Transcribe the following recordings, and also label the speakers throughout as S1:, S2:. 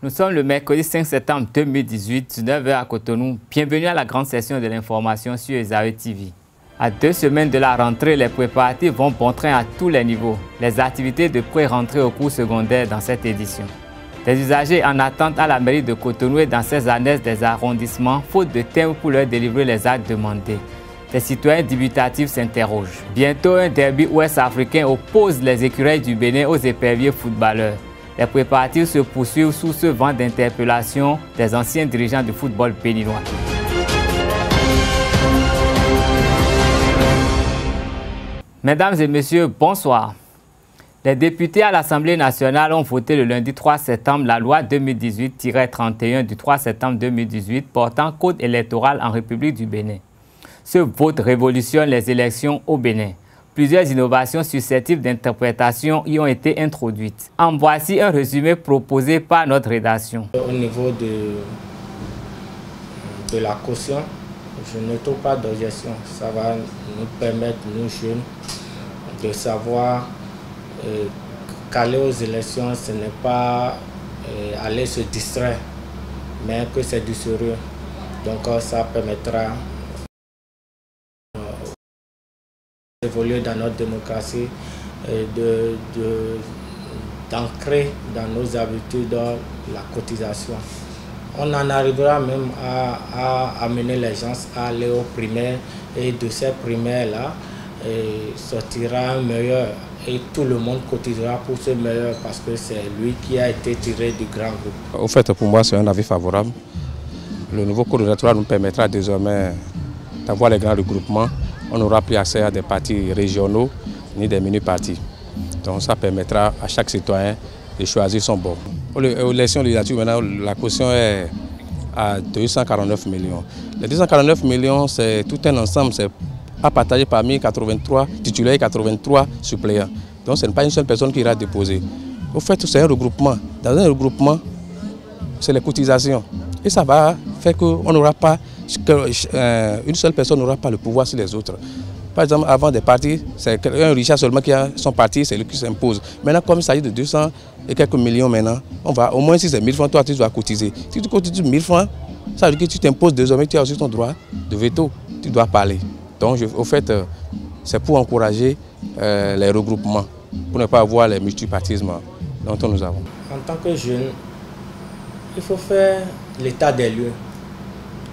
S1: Nous sommes le mercredi 5 septembre 2018, 19h à Cotonou. Bienvenue à la grande session de l'information sur Esaü TV. À 2 semaines de la rentrée, les préparatifs vont bon train à tous les niveaux. Les activités de pré-rentrée au cours secondaire dans cette édition. Des usagers en attente à la mairie de Cotonou et dans ses annexes des arrondissements, faute de termes pour leur délivrer les actes demandés. Des citoyens dubitatifs s'interrogent. Bientôt, un derby ouest-africain oppose les écureuils du Bénin aux éperviers footballeurs. Les préparatifs se poursuivent sous ce vent d'interpellation des anciens dirigeants du football béninois. Mesdames et messieurs, bonsoir. Les députés à l'Assemblée nationale ont voté le lundi 3 septembre la loi 2018-31 du 3 septembre 2018 portant code électoral en République du Bénin. Ce vote révolutionne les élections au Bénin. Plusieurs innovations susceptibles d'interprétation y ont été introduites. En voici un résumé proposé par notre rédaction.
S2: Au niveau de la caution, je ne trouve pas d'objection. Ça va nous permettre, nous jeunes, de savoir qu'aller aux élections, ce n'est pas aller se distraire, mais que c'est du sérieux. Donc ça permettra d'évoluer dans notre démocratie, d'ancrer dans nos habitudes la cotisation. On en arrivera même à amener les gens à aller aux primaires, et de ces primaires-là sortira un meilleur et tout le monde cotisera pour ce meilleur parce que c'est lui qui a été tiré du grand groupe.
S3: Au fait, pour moi, c'est un avis favorable. Le nouveau code électoral nous permettra désormais d'avoir les grands regroupements. On n'aura plus accès à des partis régionaux ni des mini-partis. Donc ça permettra à chaque citoyen de choisir son bord. Pour l'élection législative, maintenant, la caution est à 249 millions. Les 249 millions, c'est tout un ensemble, c'est à partager parmi 83 titulaires et 83 suppléants. Donc ce n'est pas une seule personne qui ira déposer. Au fait, c'est un regroupement. Dans un regroupement, c'est les cotisations. Et ça va faire qu'on n'aura pas, une seule personne n'aura pas le pouvoir sur les autres. Par exemple, avant des partis, c'est un Richard seulement qui a son parti, c'est lui qui s'impose. Maintenant, comme il s'agit de 200 et quelques millions maintenant, on va, au moins si c'est 1000 francs, toi tu dois cotiser. Si tu cotises 1000 francs, ça veut dire que tu t'imposes désormais, tu as aussi ton droit de veto, tu dois parler. Donc, au fait, c'est pour encourager les regroupements, pour ne pas avoir les multipartismes dont nous avons.
S2: En tant que jeune, il faut faire l'état des lieux.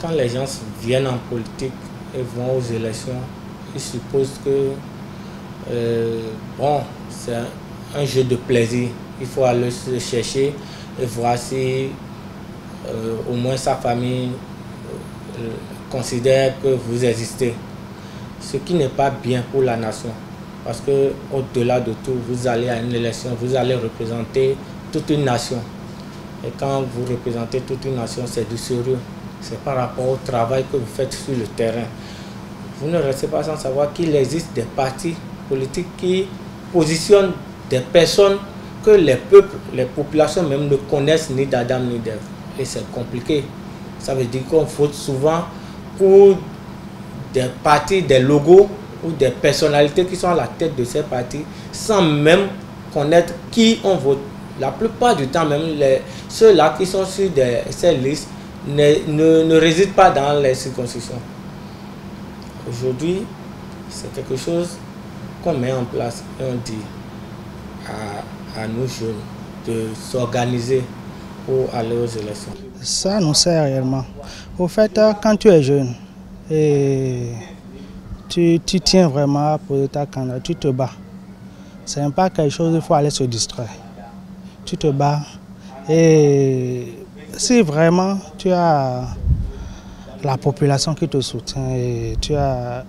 S2: Quand les gens viennent en politique et vont aux élections, ils supposent que bon, c'est un jeu de plaisir. Il faut aller se chercher et voir si au moins sa famille considère que vous existez. Ce qui n'est pas bien pour la nation. Parce que au-delà de tout, vous allez à une élection, vous allez représenter toute une nation. Et quand vous représentez toute une nation, c'est du sérieux. C'est par rapport au travail que vous faites sur le terrain. Vous ne restez pas sans savoir qu'il existe des partis politiques qui positionnent des personnes que les peuples, les populations même ne connaissent ni d'Adam ni d'Ève. Et c'est compliqué. Ça veut dire qu'on vote souvent pour des partis, des logos ou des personnalités qui sont à la tête de ces partis sans même connaître qui on vote. La plupart du temps, même ceux-là qui sont sur ces listes ne résident pas dans les circonscriptions. Aujourd'hui, c'est quelque chose qu'on met en place et on dit à nous jeunes de s'organiser pour aller aux élections.
S4: Ça nous sert réellement. Au fait, quand tu es jeune et tu tiens vraiment pour ta candidature, tu te bats. Ce n'est pas quelque chose, il faut aller se distraire. Tu te bats et si vraiment tu as la population qui te soutient et tu as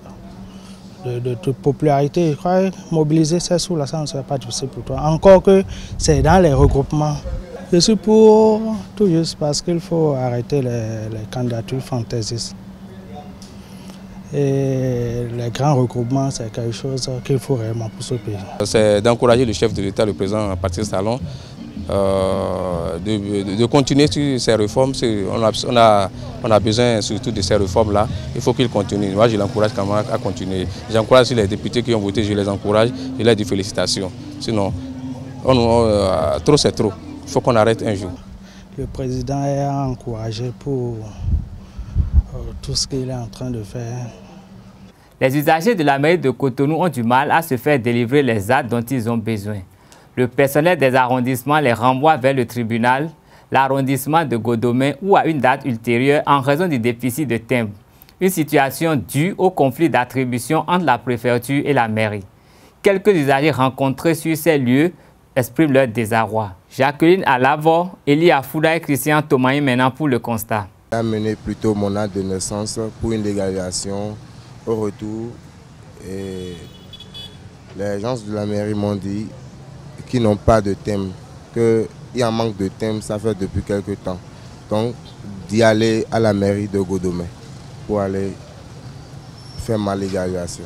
S4: de popularité, je crois mobiliser ces sous-là, ça ne serait pas difficile pour toi. Encore que c'est dans les regroupements. Je suis pour tout juste parce qu'il faut arrêter les candidatures fantaisistes. Et les grands regroupements, c'est quelque chose qu'il faut réellement pour ce pays.
S3: C'est d'encourager le chef de l'État, le président Patrice Talon, de continuer sur ces réformes. On a besoin surtout de ces réformes-là. Il faut qu'il continue. Moi, je l'encourage quand même à continuer. J'encourage les députés qui ont voté, je les encourage, je leur dis félicitations. Sinon, trop c'est trop. Il faut qu'on arrête un jour.
S4: le président est encouragé pour tout ce qu'il est en train de faire.
S1: Les usagers de la mairie de Cotonou ont du mal à se faire délivrer les actes dont ils ont besoin. Le personnel des arrondissements les renvoie vers le tribunal, l'arrondissement de Godomé ou à une date ultérieure en raison du déficit de timbres. Une situation due au conflit d'attribution entre la préfecture et la mairie. Quelques usagers rencontrés sur ces lieux expriment leur désarroi. Jacqueline Alavo, Elie Afouda et Christian Thomaï maintenant pour le constat.
S5: J'ai amené plutôt mon acte de naissance pour une légalisation. Au retour, et les gens de la mairie m'ont dit qu'ils n'ont pas de thème, qu'il y a un manque de thème, ça fait depuis quelques temps. Donc, d'y aller à la mairie de Godomé pour aller faire ma légalisation.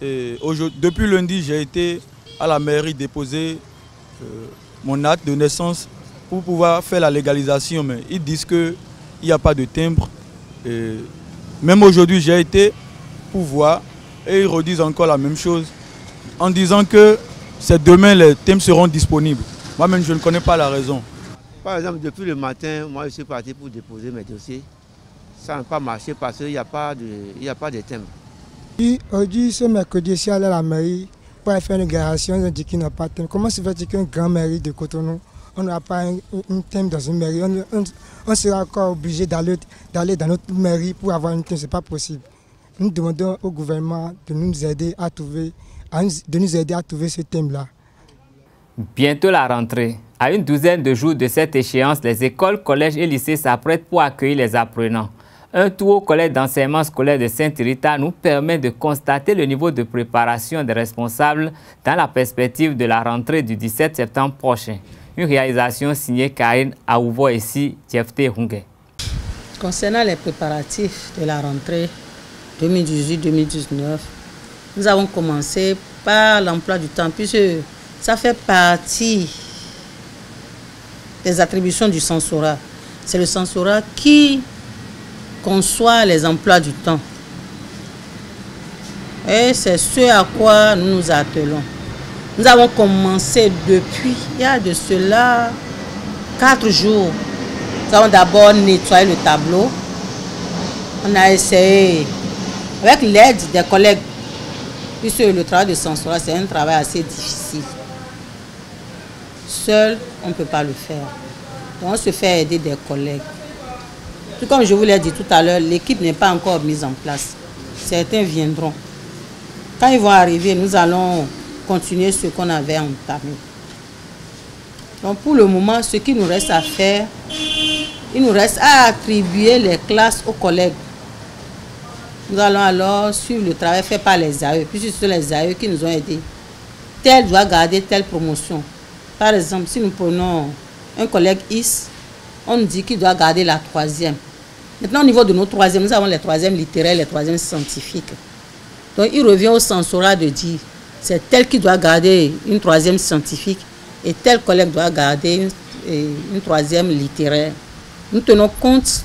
S6: Depuis lundi, j'ai été à la mairie déposer mon acte de naissance pour pouvoir faire la légalisation, mais ils disent qu'il n'y a pas de timbre. Et même aujourd'hui, j'ai été pour voir et ils redisent encore la même chose en disant que c'est demain les thèmes seront disponibles. Moi-même, je ne connais pas la raison.
S7: Par exemple, depuis le matin, moi je suis parti pour déposer mes dossiers. Ça n'a pas marché parce qu'il n'y a pas de thème.
S8: Aujourd'hui, ce mercredi, je suis allé à la mairie pour faire une déclaration. Ils ont dit qu'il n'y a pas de thème. Comment se fait-il qu'une grande mairie de Cotonou, on n'a pas un thème dans une mairie? On sera encore obligé d'aller dans notre mairie pour avoir un thème. Ce n'est pas possible. Nous demandons au gouvernement de nous aider à trouver ce thème-là.
S1: Bientôt la rentrée. À une douzaine de jours de cette échéance, les écoles, collèges et lycées s'apprêtent pour accueillir les apprenants. Un tour au collège d'enseignement scolaire de Sainte-Rita nous permet de constater le niveau de préparation des responsables dans la perspective de la rentrée du 17 septembre prochain. Une réalisation signée Karine Aouvo et Jefté Hungé.
S9: Concernant les préparatifs de la rentrée 2018-2019, nous avons commencé par l'emploi du temps, puisque ça fait partie des attributions du censorat. C'est le censorat qui conçoit les emplois du temps. Et c'est ce à quoi nous nous attelons. Nous avons commencé depuis, il y a de cela 4 jours. Nous avons d'abord nettoyé le tableau. On a essayé, avec l'aide des collègues, puisque le travail de censorat, c'est un travail assez difficile. Seul, on ne peut pas le faire. Donc, on se fait aider des collègues. Tout comme je vous l'ai dit tout à l'heure, l'équipe n'est pas encore mise en place. Certains viendront. Quand ils vont arriver, nous allons continuer ce qu'on avait entamé. Donc, pour le moment, ce qu'il nous reste à faire, il nous reste à attribuer les classes aux collègues. Nous allons alors suivre le travail fait par les AE, puisque ce sont les AE qui nous ont aidés. Tel doit garder telle promotion. Par exemple, si nous prenons un collègue IS, on nous dit qu'il doit garder la 3e. Maintenant, au niveau de nos 3e, nous avons les 3e littéraires, les 3e scientifiques. Donc, il revient au censorat de dire, c'est tel qui doit garder une 3e scientifique et tel collègue doit garder une 3e littéraire. Nous tenons compte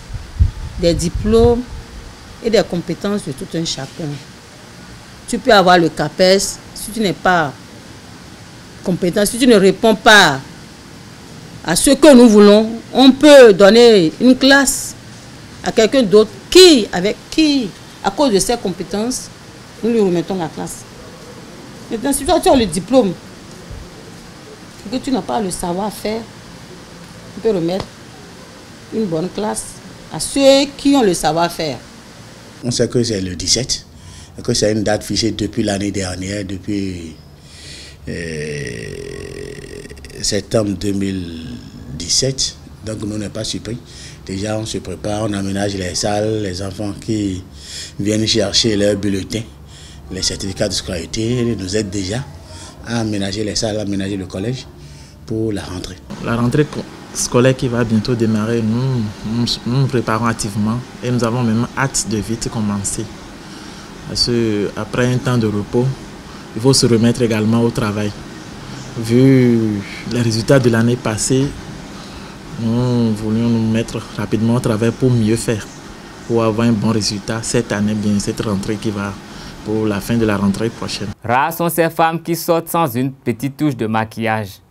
S9: des diplômes et des compétences de tout un chacun. Tu peux avoir le CAPES, si tu n'es pas compétent, si tu ne réponds pas à ce que nous voulons, on peut donner une classe à quelqu'un d'autre qui, à cause de ses compétences, nous lui remettons la classe. Maintenant, si toi tu as le diplôme et que tu n'as pas le savoir-faire, tu peux remettre une bonne classe à ceux qui ont le savoir-faire.
S10: On sait que c'est le 17, et que c'est une date fixée depuis l'année dernière, depuis septembre 2017. Donc nous n'est pas surpris. Déjà on se prépare, on aménage les salles, les enfants qui viennent chercher leurs bulletins, les certificats de scolarité nous aident déjà à aménager les salles, à aménager le collège pour la rentrée.
S11: La rentrée scolaire qui va bientôt démarrer, nous nous préparons activement et nous avons même hâte de vite commencer. Parce qu'après un temps de repos, il faut se remettre également au travail. Vu les résultats de l'année passée, nous voulions nous mettre rapidement au travail pour mieux faire, pour avoir un bon résultat cette année, bien cette rentrée qui va pour la fin de la rentrée prochaine.
S1: Rares sont ces femmes qui sortent sans une petite touche de maquillage.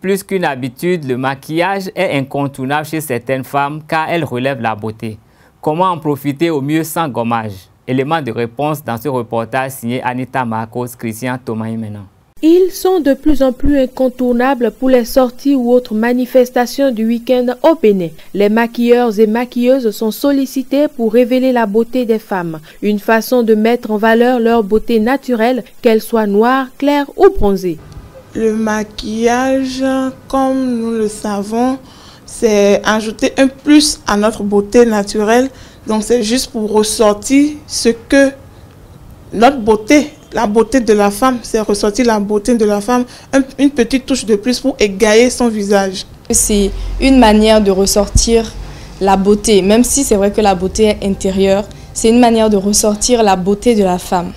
S1: Plus qu'une habitude, le maquillage est incontournable chez certaines femmes car elle relève la beauté. Comment en profiter au mieux sans gommage? Élément de réponse dans ce reportage signé Anita Marcos, Christian Thomas maintenant.
S12: Ils sont de plus en plus incontournables pour les sorties ou autres manifestations du week-end au Bénin. Les maquilleurs et maquilleuses sont sollicités pour révéler la beauté des femmes. Une façon de mettre en valeur leur beauté naturelle, qu'elle soit noire, claire ou bronzée.
S13: Le maquillage, comme nous le savons, c'est ajouter un plus à notre beauté naturelle. Donc c'est juste pour ressortir ce que notre beauté, la beauté de la femme, c'est ressortir la beauté de la femme, une petite touche de plus pour égayer son visage.
S14: C'est une manière de ressortir la beauté, même si c'est vrai que la beauté est intérieure, c'est une manière de ressortir la beauté de la femme.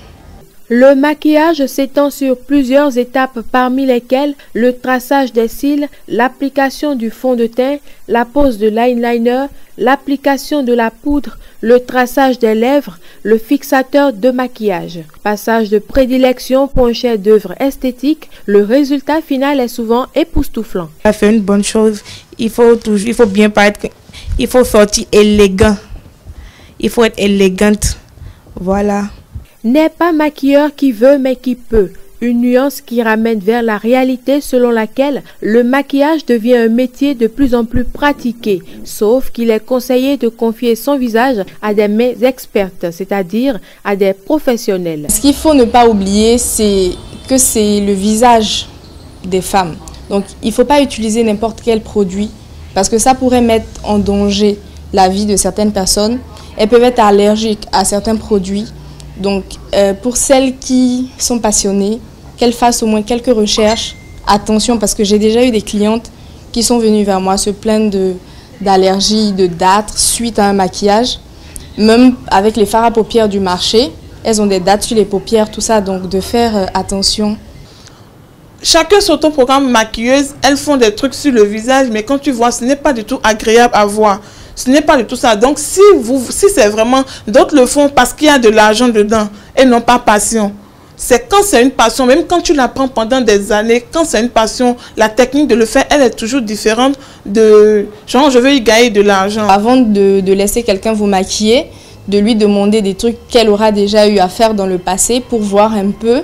S12: Le maquillage s'étend sur plusieurs étapes parmi lesquelles le traçage des cils, l'application du fond de teint, la pose de l'eyeliner, l'application de la poudre, le traçage des lèvres, le fixateur de maquillage. Passage de prédilection pour un chef-d'œuvre esthétique, le résultat final est souvent époustouflant.
S13: Ça fait une bonne chose, il faut bien paraître, il faut sortir élégant, il faut être élégante, voilà.
S12: N'est pas maquilleur qui veut mais qui peut. Une nuance qui ramène vers la réalité selon laquelle le maquillage devient un métier de plus en plus pratiqué, sauf qu'il est conseillé de confier son visage à des mains expertes, c'est-à-dire à des professionnels.
S14: Ce qu'il faut ne pas oublier, c'est que c'est le visage des femmes. Donc il ne faut pas utiliser n'importe quel produit parce que ça pourrait mettre en danger la vie de certaines personnes. Elles peuvent être allergiques à certains produits. Donc, pour celles qui sont passionnées, qu'elles fassent au moins quelques recherches. Attention, parce que j'ai déjà eu des clientes qui sont venues vers moi se plaindre d'allergies, de dartres suite à un maquillage. Même avec les fards à paupières du marché, elles ont des dartres sur les paupières, tout ça, donc de faire attention.
S13: Chacun sur ton programme maquilleuse, elles font des trucs sur le visage, mais quand tu vois, ce n'est pas du tout agréable à voir. Ce n'est pas du tout ça. Donc, si c'est vraiment, d'autres le font parce qu'il y a de l'argent dedans et non pas passion. C'est quand c'est une passion, même quand tu l'apprends pendant des années, quand c'est une passion, la technique de le faire, elle est toujours différente de genre, je veux y gagner de l'argent.
S14: Avant de laisser quelqu'un vous maquiller, de lui demander des trucs qu'elle aura déjà eu à faire dans le passé pour voir un peu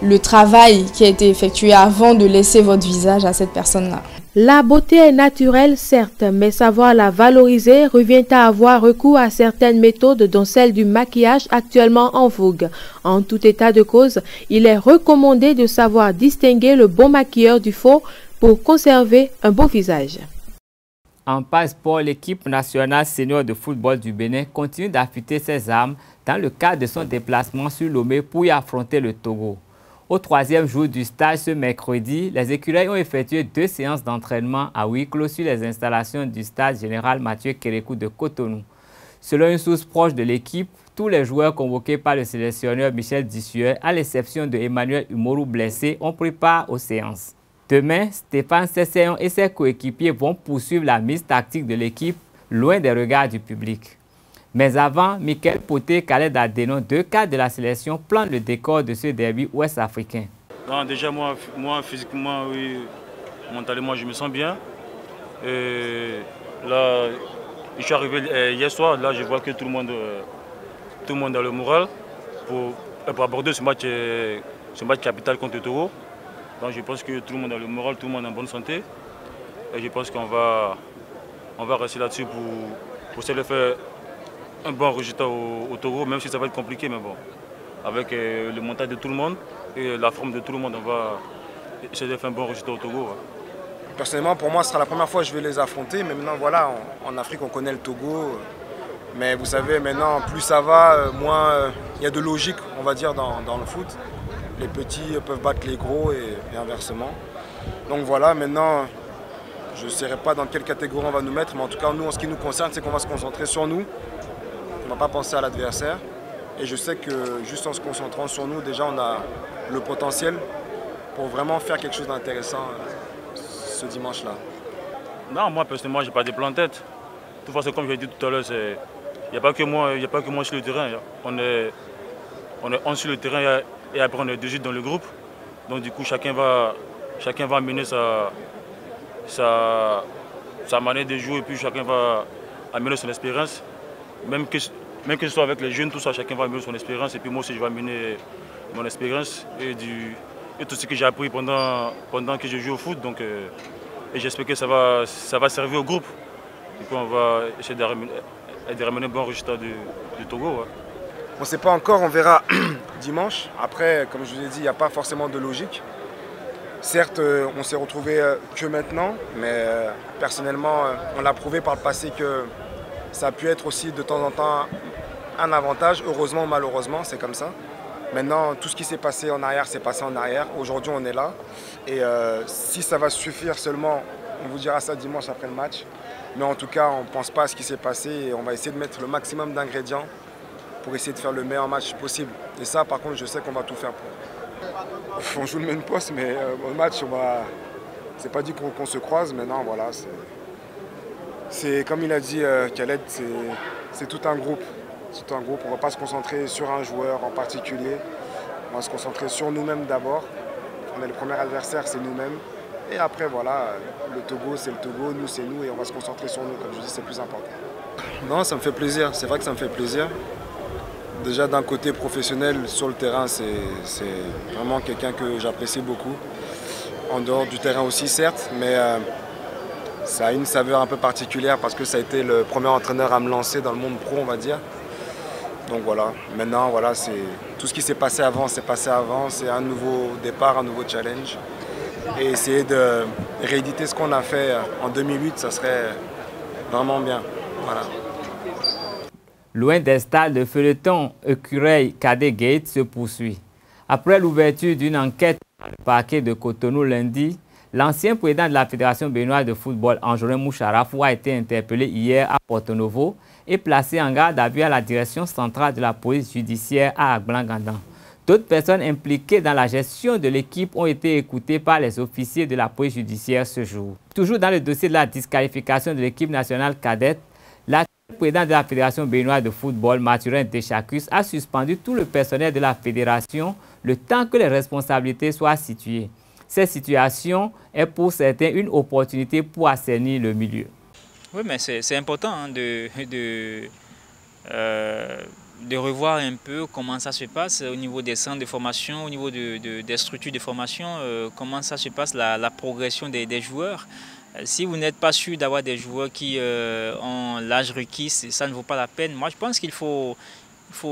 S14: le travail qui a été effectué avant de laisser votre visage à cette personne-là.
S12: La beauté est naturelle, certes, mais savoir la valoriser revient à avoir recours à certaines méthodes, dont celle du maquillage actuellement en vogue. En tout état de cause, il est recommandé de savoir distinguer le bon maquilleur du faux pour conserver un beau visage.
S1: En passeport, l'équipe nationale senior de football du Bénin continue d'affûter ses armes dans le cadre de son déplacement sur Lomé pour y affronter le Togo. Au troisième jour du stage ce mercredi, les écureuils ont effectué 2 séances d'entraînement à huis clos sur les installations du stade général Mathieu Kérékou de Cotonou. Selon une source proche de l'équipe, tous les joueurs convoqués par le sélectionneur Michel Dissuet, à l'exception de Emmanuel Umoru blessé, ont pris part aux séances. Demain, Stéphane Sesséon et ses coéquipiers vont poursuivre la mise tactique de l'équipe loin des regards du public. Mais avant, Michael Poté, Khaled Adénon, 2 cadres de la sélection, plantent le décor de ce derby ouest-africain.
S15: Déjà, moi, physiquement, oui, mentalement, je me sens bien. Et là, je suis arrivé hier soir, là, je vois que tout le monde a le moral pour aborder ce match capital contre le Togo. Donc, je pense que tout le monde a le moral, tout le monde est en bonne santé. Et je pense qu'on va rester là-dessus pour essayer de faire un bon résultat au Togo, même si ça va être compliqué, mais bon, avec le montage de tout le monde et la forme de tout le monde, on va essayer de faire un bon résultat au Togo. Ouais.
S16: Personnellement, pour moi, ce sera la première fois que je vais les affronter, mais maintenant, voilà, en Afrique, on connaît le Togo, mais vous savez, maintenant, plus ça va, moins il y a de logique, on va dire, dans le foot. Les petits peuvent battre les gros et inversement. Donc voilà, maintenant, je ne sais pas dans quelle catégorie on va nous mettre, mais en tout cas, nous, en ce qui nous concerne, c'est qu'on va se concentrer sur nous. On ne va pas penser à l'adversaire. Et je sais que juste en se concentrant sur nous, déjà on a le potentiel pour vraiment faire quelque chose d'intéressant ce dimanche-là.
S15: Non, moi personnellement, je n'ai pas de plan en tête. De toute façon, comme je l'ai dit tout à l'heure, il n'y a pas que moi sur le terrain. On est 11 sur le terrain et après on est 2 dans le groupe. Donc du coup, chacun va chacun va amener sa manière de jouer et puis chacun va amener son expérience. Même que ce soit avec les jeunes, tout ça, chacun va amener son expérience et puis moi aussi je vais amener mon expérience et tout ce que j'ai appris pendant que je joue au foot. Donc, et j'espère que ça va servir au groupe. Et puis on va essayer de ramener un bon résultat du Togo. Ouais.
S16: On ne sait pas encore, on verra dimanche. Après, comme je vous ai dit, il n'y a pas forcément de logique. Certes, on s'est retrouvé que maintenant, mais personnellement, on l'a prouvé par le passé que ça a pu être aussi de temps en temps un avantage. Heureusement ou malheureusement, c'est comme ça. Maintenant, tout ce qui s'est passé en arrière, s'est passé en arrière. Aujourd'hui, on est là. Et si ça va suffire seulement, on vous dira ça dimanche après le match. Mais en tout cas, on ne pense pas à ce qui s'est passé et on va essayer de mettre le maximum d'ingrédients pour essayer de faire le meilleur match possible. Et ça, par contre, je sais qu'on va tout faire pour. On joue le même poste, mais au match, c'est pas dit qu'on se croise. Mais non, voilà, c'est comme il a dit Khaled, c'est tout un groupe. C'est un groupe. On ne va pas se concentrer sur un joueur en particulier. On va se concentrer sur nous-mêmes d'abord. On est le premier adversaire, c'est nous-mêmes. Et après, voilà, le Togo, c'est le Togo, nous, c'est nous, et on va se concentrer sur nous. Comme je dis, c'est plus important. Non, ça me fait plaisir. C'est vrai que ça me fait plaisir. Déjà, d'un côté professionnel, sur le terrain, c'est vraiment quelqu'un que j'apprécie beaucoup. En dehors du terrain aussi, certes, mais ça a une saveur un peu particulière parce que ça a été le premier entraîneur à me lancer dans le monde pro, on va dire. Donc voilà, maintenant, voilà, tout ce qui s'est passé avant, c'est un nouveau départ, un nouveau challenge. Et essayer de rééditer ce qu'on a fait en 2008, ça serait vraiment bien. Voilà.
S1: Loin des stades, le feuilleton Écureuil Cadet Gate se poursuit. Après l'ouverture d'une enquête dans le parquet de Cotonou lundi, l'ancien président de la Fédération béninoise de football, Anjorin Moucharafou, a été interpellé hier à Porto Novo et placé en garde à vue à la direction centrale de la police judiciaire à Agblangandan. D'autres personnes impliquées dans la gestion de l'équipe ont été écoutées par les officiers de la police judiciaire ce jour. Toujours dans le dossier de la disqualification de l'équipe nationale cadette, l'actuel président de la Fédération béninoise de football, Mathurin Deschacus, a suspendu tout le personnel de la fédération le temps que les responsabilités soient situées. Cette situation est pour certains une opportunité pour assainir le milieu.
S17: Oui, mais c'est important hein, de revoir un peu comment ça se passe au niveau des centres de formation, au niveau des structures de formation, comment ça se passe la progression des joueurs. Si vous n'êtes pas sûr d'avoir des joueurs qui ont l'âge requis, ça ne vaut pas la peine. Moi, je pense qu'il faut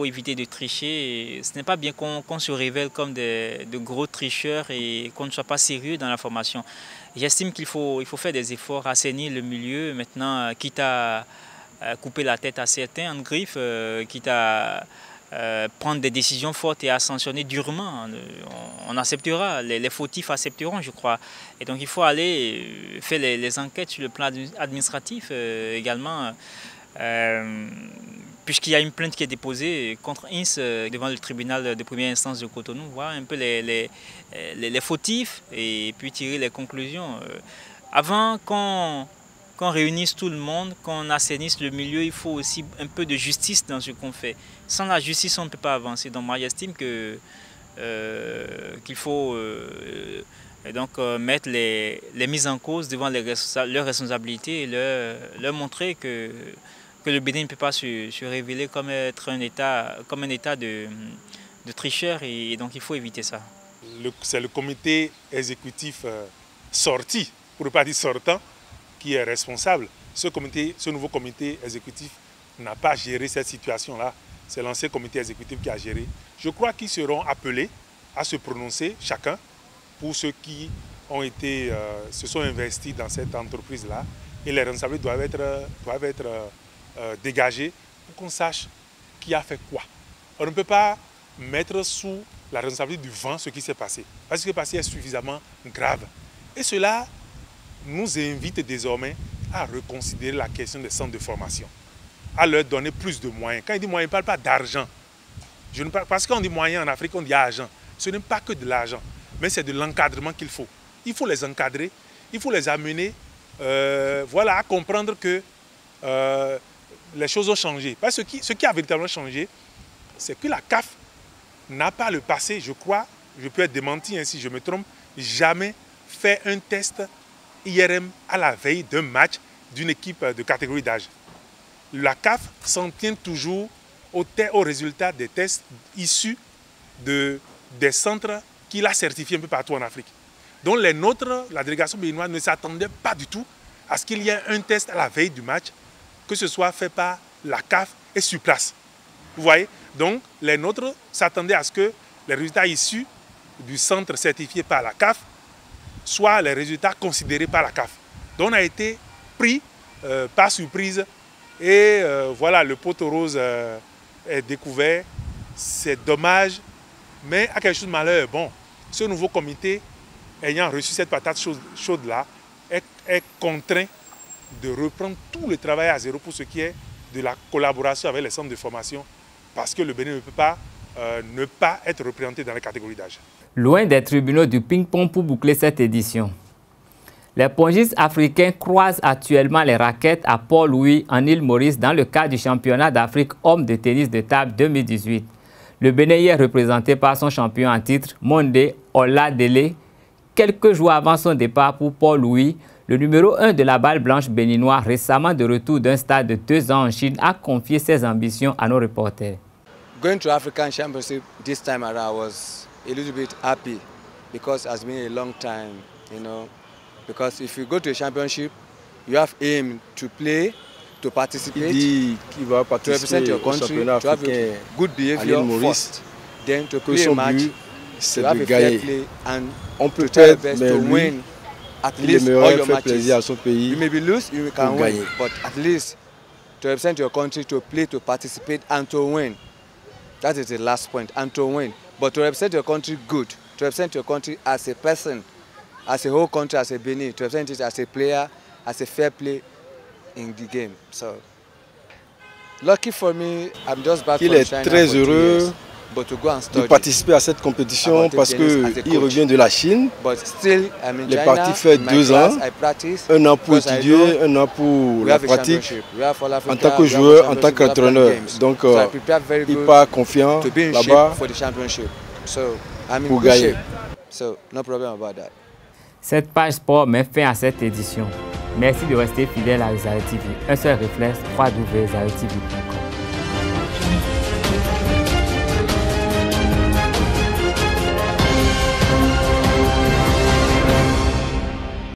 S17: éviter de tricher. Ce n'est pas bien qu'on se révèle comme de gros tricheurs et qu'on ne soit pas sérieux dans la formation. J'estime qu'il faut faire des efforts, assainir le milieu maintenant, quitte à couper la tête à certains en griffe, quitte à prendre des décisions fortes et à sanctionner durement. On acceptera, les fautifs accepteront, je crois. Et donc il faut aller faire les enquêtes sur le plan administratif également, puisqu'il y a une plainte qui est déposée contre INS devant le tribunal de première instance de Cotonou, voir un peu les fautifs et puis tirer les conclusions. Avant qu'on réunisse tout le monde, qu'on assainisse le milieu, il faut aussi un peu de justice dans ce qu'on fait. Sans la justice, on ne peut pas avancer. Donc moi, j'estime qu'il faut donc, mettre les mises en cause devant leurs responsabilités et leur montrer que le Bénin ne peut pas se révéler comme être un État de tricheurs et donc il faut éviter ça.
S18: C'est le comité exécutif sorti, pour ne pas dire sortant, qui est responsable. Ce nouveau comité exécutif n'a pas géré cette situation-là. C'est l'ancien comité exécutif qui a géré. Je crois qu'ils seront appelés à se prononcer, chacun, pour ceux qui se sont investis dans cette entreprise-là. Et les responsabilités doivent être dégagés pour qu'on sache qui a fait quoi. On ne peut pas mettre sous la responsabilité du vent ce qui s'est passé. Parce que ce qui s'est passé est suffisamment grave. Et cela nous invite désormais à reconsidérer la question des centres de formation, à leur donner plus de moyens. Quand il dit moyens, il ne parle pas d'argent. Parce qu'on dit moyens en Afrique, on dit argent. Ce n'est pas que de l'argent, mais c'est de l'encadrement qu'il faut. Il faut les encadrer, il faut les amener à comprendre que les choses ont changé. Parce que ce qui a véritablement changé, c'est que la CAF n'a pas le passé, je crois, je peux être démenti si je me trompe, jamais fait un test IRM à la veille d'un match d'une équipe de catégorie d'âge. La CAF s'en tient toujours au résultat des tests issus des centres qu'il a certifiés un peu partout en Afrique. Donc les nôtres, la délégation béninoise, ne s'attendait pas du tout à ce qu'il y ait un test à la veille du match, que ce soit fait par la CAF et sur place. Vous voyez? Donc les nôtres s'attendaient à ce que les résultats issus du centre certifié par la CAF soient les résultats considérés par la CAF. Donc on a été pris par surprise et voilà, le poteau rose est découvert. C'est dommage, mais à quelque chose de malheur. Bon, ce nouveau comité, ayant reçu cette patate chaude-là, est contraint de reprendre tout le travail à zéro pour ce qui est de la collaboration avec les centres de formation, parce que le Bénin ne peut pas ne pas être représenté dans les catégories d'âge.
S1: Loin des tribunaux du ping-pong pour boucler cette édition. Les pongistes africains croisent actuellement les raquettes à Port-Louis en Île-Maurice dans le cadre du championnat d'Afrique homme de tennis de table 2018. Le Bénin est représenté par son champion en titre, Monde Oladele. Quelques jours avant son départ pour Port-Louis, le numéro 1 de la balle blanche béninois, récemment de retour d'un stade de 2 ans en Chine, a confié ses ambitions à nos reporters.
S19: Going to African Championship this time around, I was a little bit happy because it has been a long time, you know. Because if you go to a championship, you have aim to play, to participate, to represent your country, to have a good behavior first, then to play a match, to have a fair play, and to try your best to win at least all your matches. You may be lose, you can win, but at least to represent your country, to play, to participate, and to win. That is the last point, and to win. But to represent your country good, to represent your country as a person, as a whole country, as a Benin, to represent it as a player, as a fair play in the game. So, lucky for me, I'm just back from China
S20: très heureux
S19: years, but to go and study,
S20: de participer à cette compétition parce qu'il revient de la Chine.
S19: But still, I'm in
S20: Il est
S19: China,
S20: parti faire 2 ans, un an pour étudier, un an pour la pratique, en tant que joueur, en tant qu'entraîneur. Donc, il part confiant là-bas pour gagner.
S19: So, no problem about that.
S1: Cette page sport met fin à cette édition. Merci de rester fidèle à Exayo TV. Un seul réflexe, www.exayotv.com.